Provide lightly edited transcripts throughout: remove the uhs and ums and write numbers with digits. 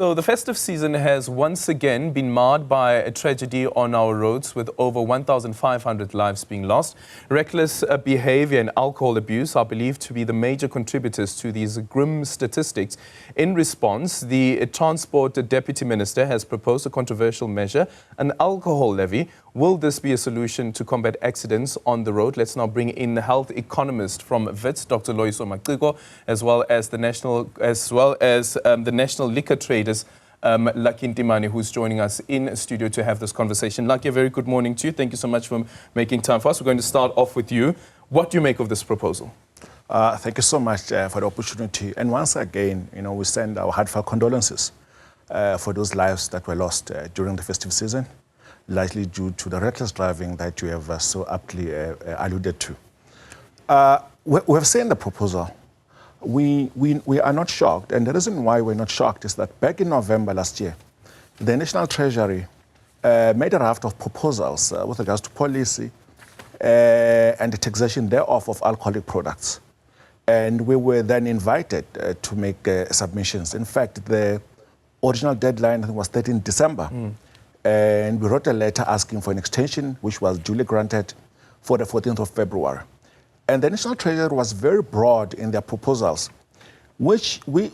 So the festive season has once again been marred by a tragedy on our roads, with over 1,500 lives being lost. Reckless behavior and alcohol abuse are believed to be the major contributors to these grim statistics. In response, the Transport Deputy Minister has proposed a controversial measure, an alcohol levy. Will this be a solution to combat accidents on the road? Let's now bring in the health economist from WITS, Dr. Mkhuleko, as well as the National Liquor Traders, Ntimane, who's joining us in studio to have this conversation. Lucky, a very good morning to you. Thank you so much for making time for us. We're going to start off with you. What do you make of this proposal? Thank you so much for the opportunity. And once again, we send our heartfelt condolences for those lives that were lost during the festive season, likely due to the reckless driving that you have so aptly alluded to. We have seen the proposal. We are not shocked, and the reason why we're not shocked is that back in November last year, the National Treasury made a raft of proposals with regards to policy and the taxation thereof of alcoholic products. And we were then invited to make submissions. In fact, the original deadline, I think, was 13 December. And we wrote a letter asking for an extension, which was duly granted for the 14th of February. And the National Treasury was very broad in their proposals, which we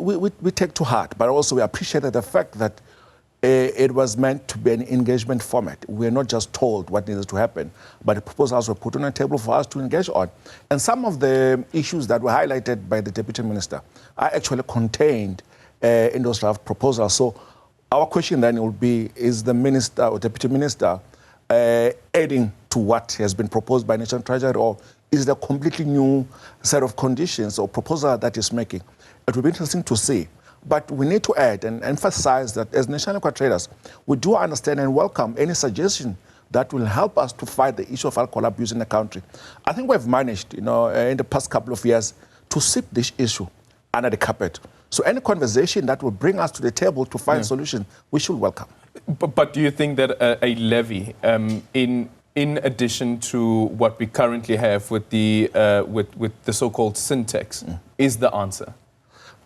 take to heart, but also we appreciated the fact that it was meant to be an engagement format. We're not just told what needs to happen, but the proposals were put on the table for us to engage on. And some of the issues that were highlighted by the Deputy Minister are actually contained in those draft proposals. So our question then will be, is the Minister or Deputy Minister adding to what has been proposed by National Treasury, or is there a completely new set of conditions or proposal that is making? It will be interesting to see. But we need to add and emphasize that as National Liquor Traders, we do understand and welcome any suggestion that will help us to fight the issue of alcohol abuse in the country. I think we've managed, in the past couple of years to sweep this issue under the carpet. So any conversation that will bring us to the table to find a solution, we should welcome. But do you think that a levy, in addition to what we currently have with the so-called syntax, is the answer?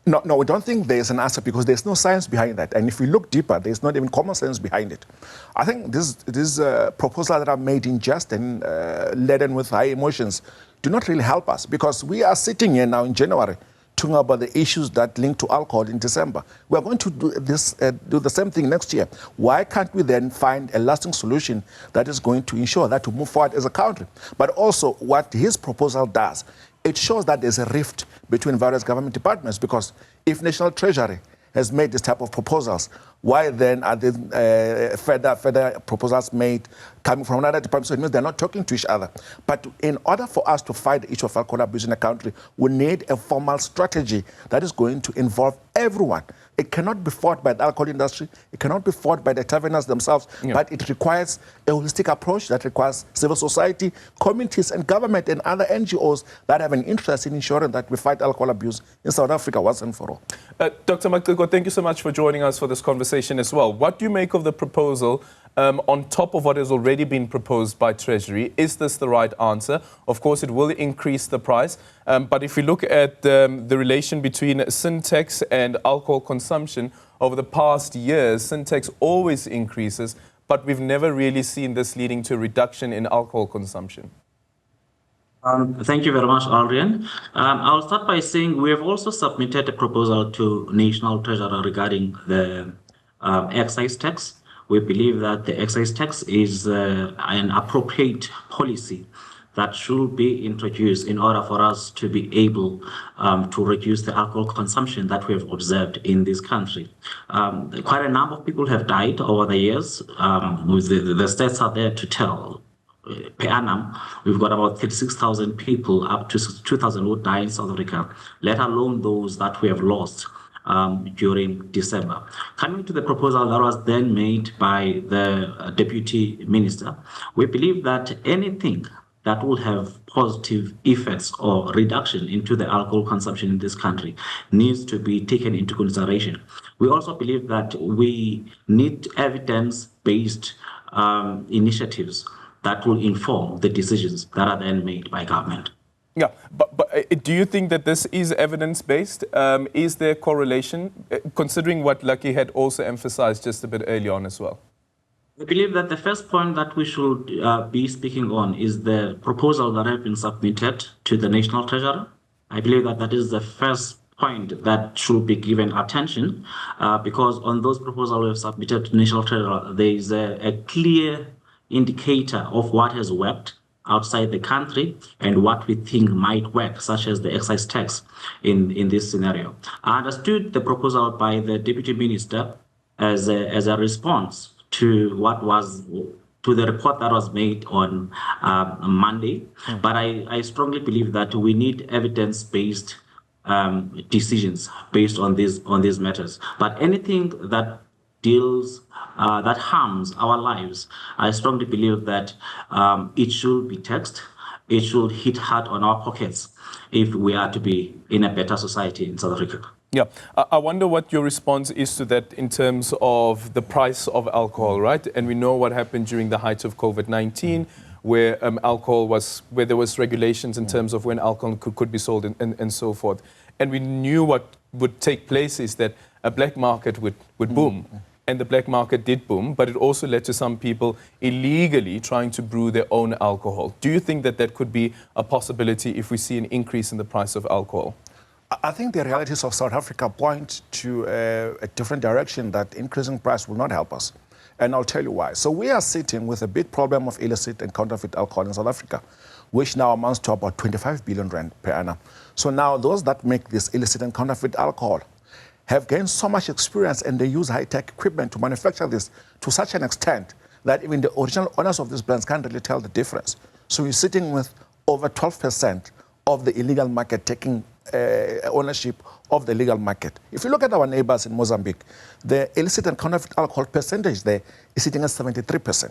No, we don't think there's an answer because there's no science behind that. And if we look deeper, there's not even common sense behind it. I think these proposals that are made in jest and laden with high emotions do not really help us, because we are sitting here now in January talking about the issues that link to alcohol in December. We are going to do the same thing next year. Why can't we then find a lasting solution that is going to ensure that we move forward as a country? But also what his proposal does, it shows that there's a rift between various government departments, because if National Treasury has made this type of proposals, why then are there further proposals made coming from another department? So it means they're not talking to each other. But in order for us to fight the issue of alcohol abuse in the country, we need a formal strategy that is going to involve everyone. It cannot be fought by the alcohol industry. It cannot be fought by the taverners themselves. But it requires a holistic approach that requires civil society, communities, and government and other NGOs that have an interest in ensuring that we fight alcohol abuse in South Africa once and for all. Dr. Mkhuleko, thank you so much for joining us for this conversation as well. What do you make of the proposal on top of what has already been proposed by Treasury? Is this the right answer? Of course, it will increase the price. But if we look at the relation between syntax and alcohol consumption over the past years, syntax always increases, but we've never really seen this leading to a reduction in alcohol consumption. Thank you very much, Adrian. I'll start by saying we have also submitted a proposal to National Treasury regarding the excise tax. We believe that the excise tax is an appropriate policy that should be introduced in order for us to be able to reduce the alcohol consumption that we have observed in this country. Quite a number of people have died over the years. The stats are there to tell. Per annum, we've got about 36,000 people, up to 2,000 who die in South Africa, let alone those that we have lost during December. Coming to the proposal that was then made by the Deputy Minister, we believe that anything that will have positive effects or reduction into the alcohol consumption in this country needs to be taken into consideration. We also believe that we need evidence-based initiatives that will inform the decisions that are then made by government. Yeah, but do you think that this is evidence-based? Is there correlation, considering what Lucky had also emphasized just a bit earlier on as well? I believe that the first point that we should be speaking on is the proposal that have been submitted to the National Treasury. I believe that that is the first point that should be given attention because on those proposals we have submitted to National Treasury, there is a clear indicator of what has worked outside the country and what we think might work, such as the excise tax in this scenario. I understood the proposal by the Deputy Minister as a response to the report that was made on Monday. But I strongly believe that we need evidence-based decisions based on these matters. But anything that that harms our lives, I strongly believe that it should be taxed. It should hit hard on our pockets if we are to be in a better society in South Africa. Yeah, I wonder what your response is to that in terms of the price of alcohol, right? And we know what happened during the height of COVID-19, where where there was regulations in terms of when alcohol could be sold and so forth. And we knew what would take place is that a black market would boom. And the black market did boom, but it also led to some people illegally trying to brew their own alcohol. Do you think that that could be a possibility if we see an increase in the price of alcohol? I think the realities of South Africa point to a different direction, that increasing price will not help us. And I'll tell you why. So we are sitting with a big problem of illicit and counterfeit alcohol in South Africa, which now amounts to about 25 billion rand per annum. So now those that make this illicit and counterfeit alcohol have gained so much experience, and they use high-tech equipment to manufacture this to such an extent that even the original owners of these brands can't really tell the difference. So you're sitting with over 12% of the illegal market taking ownership of the legal market. If you look at our neighbors in Mozambique, the illicit and counterfeit alcohol percentage there is sitting at 73%.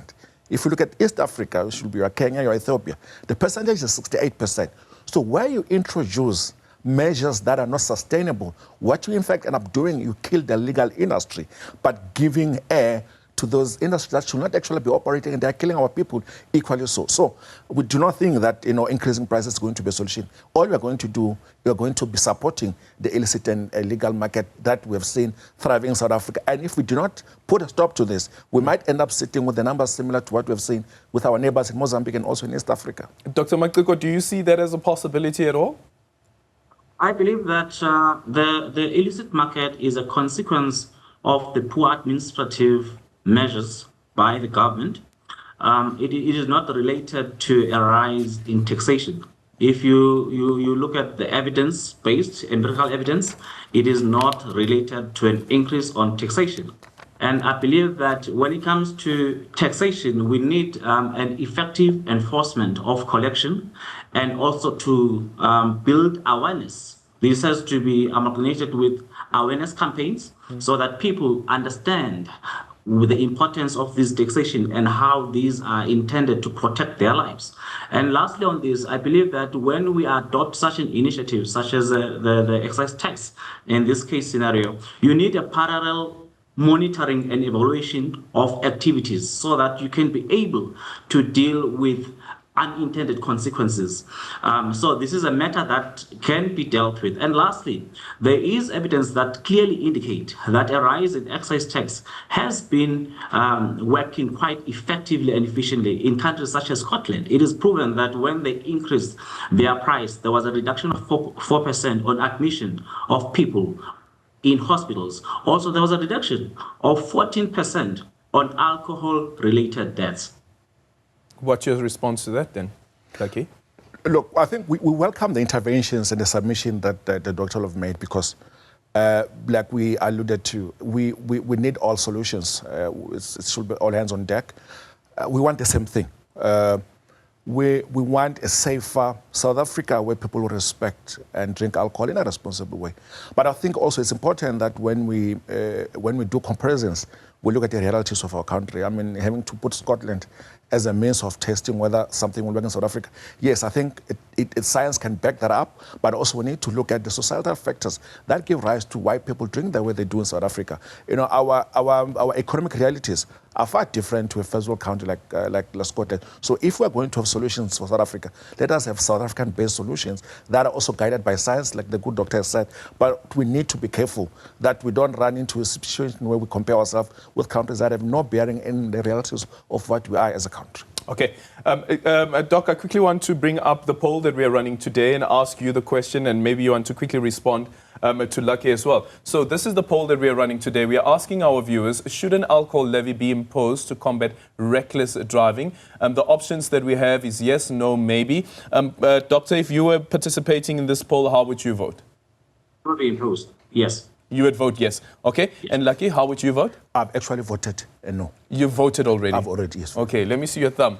If you look at East Africa, which will be your Kenya, your Ethiopia, the percentage is 68%. So where you introduce measures that are not sustainable, what you in fact end up doing, you kill the legal industry, but giving air to those industries that should not actually be operating, and they're killing our people equally so. So we do not think that increasing prices is going to be a solution. All we are going to do, we are going to be supporting the illicit and illegal market that we have seen thriving in South Africa. And if we do not put a stop to this, we might end up sitting with the numbers similar to what we have seen with our neighbors in Mozambique and also in East Africa. Dr. Mkhuleko, do you see that as a possibility at all? I believe that the illicit market is a consequence of the poor administrative measures by the government. It is not related to a rise in taxation. If you look at the evidence-based empirical evidence, it is not related to an increase on taxation. And I believe that when it comes to taxation, we need an effective enforcement of collection and also to build awareness. This has to be amalgamated with awareness campaigns so that people understand the importance of this taxation and how these are intended to protect their lives. And lastly on this, I believe that when we adopt such an initiative, such as the excise tax, in this case scenario, you need a parallel monitoring and evaluation of activities so that you can be able to deal with unintended consequences. So this is a matter that can be dealt with. And lastly, there is evidence that clearly indicate that a rise in excise tax has been working quite effectively and efficiently in countries such as Scotland. It is proven that when they increased their price, there was a reduction of 4% on admission of people in hospitals. Also, there was a reduction of 14% on alcohol-related deaths. What's your response to that then, Lucky? Look, I think we welcome the interventions and the submission that the Dr. have made because, like we alluded to, we need all solutions. It should be all hands on deck. We want the same thing. We want a safer South Africa where people will respect and drink alcohol in a responsible way. But I think also it's important that when we do comparisons, we look at the realities of our country. I mean, having to put Scotland as a means of testing whether something will work in South Africa. Yes, I think science can back that up, but also we need to look at the societal factors that give rise to why people drink the way they do in South Africa. You know, our economic realities are far different to a first world country like Scotland. So if we're going to have solutions for South Africa, let us have South African-based solutions that are also guided by science, like the good doctor has said. But we need to be careful that we don't run into a situation where we compare ourselves with countries that have no bearing in the realities of what we are as a country. Okay. Doc, I quickly want to bring up the poll that we are running today and ask you the question, and maybe you want to quickly respond to Lucky as well. So this is the poll that we are running today. We are asking our viewers, should an alcohol levy be imposed to combat reckless driving? The options that we have is yes, no, maybe. Doctor, if you were participating in this poll, how would you vote? Should be imposed, yes. You would vote yes. Okay. Yes. And Lucky, how would you vote? I've actually voted no. You voted already? I've already, yes. Okay, let me see your thumb.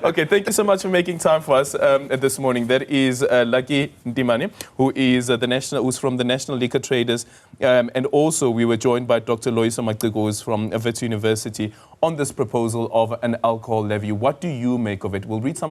Okay, thank you so much for making time for us this morning. That is Lucky Ntimane, who's from the National Liquor Traders. And also we were joined by Dr. Loyiso Mkhuleko, who's from Wits University, on this proposal of an alcohol levy. What do you make of it? We'll read some